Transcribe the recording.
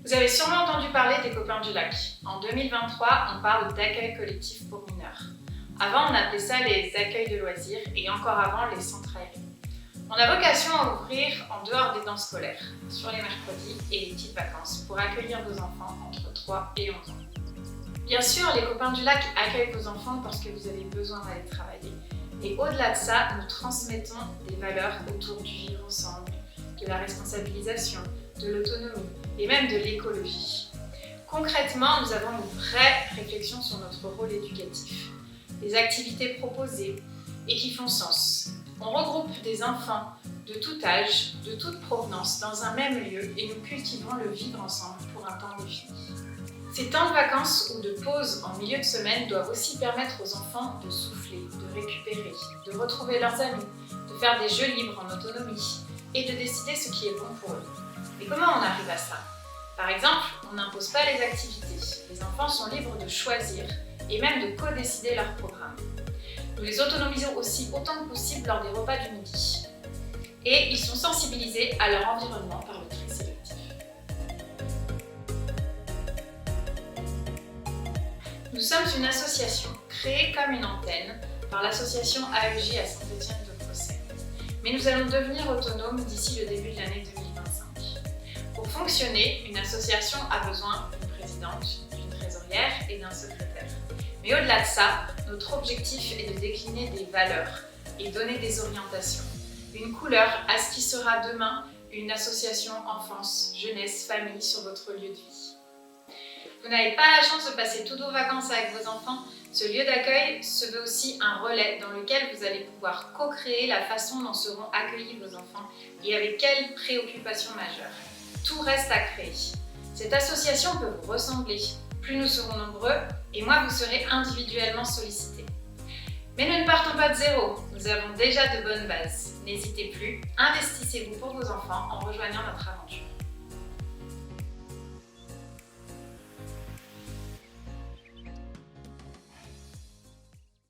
Vous avez sûrement entendu parler des copains du lac. En 2023, on parle d'accueil collectif pour mineurs. Avant, on appelait ça les accueils de loisirs et encore avant, les centres aérés. On a vocation à ouvrir en dehors des temps scolaires, sur les mercredis et les petites vacances, pour accueillir vos enfants entre 3 et 11 ans. Bien sûr, les copains du lac accueillent vos enfants parce que vous avez besoin d'aller travailler. Et au-delà de ça, nous transmettons des valeurs autour du vivre ensemble, de la responsabilisation, de l'autonomie et même de l'écologie. Concrètement, nous avons une vraie réflexion sur notre rôle éducatif, les activités proposées et qui font sens. On regroupe des enfants de tout âge, de toute provenance dans un même lieu et nous cultivons le vivre ensemble pour un temps défini. Ces temps de vacances ou de pause en milieu de semaine doivent aussi permettre aux enfants de souffler, de récupérer, de retrouver leurs amis, de faire des jeux libres en autonomie et de décider ce qui est bon pour eux. Mais comment on arrive à ça? Par exemple, on n'impose pas les activités. Les enfants sont libres de choisir et même de co-décider leur programme. Nous les autonomisons aussi autant que possible lors des repas du midi. Et ils sont sensibilisés à leur environnement par le tri sélectif. Nous sommes une association créée comme une antenne par l'association AEJ à Saint-Étienne-de-Brosset. Mais nous allons devenir autonomes d'ici le début de l'année 2025. Pour fonctionner, une association a besoin d'une présidente, d'une trésorière et d'un secrétaire. Mais au-delà de ça, notre objectif est de décliner des valeurs et donner des orientations, une couleur à ce qui sera demain une association enfance, jeunesse, famille sur votre lieu de vie. Vous n'avez pas la chance de passer toutes vos vacances avec vos enfants. Ce lieu d'accueil se veut aussi un relais dans lequel vous allez pouvoir co-créer la façon dont seront accueillis vos enfants et avec quelles préoccupations majeures. Tout reste à créer. Cette association peut vous ressembler. Plus nous serons nombreux, et moins vous serez individuellement sollicités. Mais nous ne partons pas de zéro, nous avons déjà de bonnes bases. N'hésitez plus, investissez-vous pour vos enfants en rejoignant notre aventure.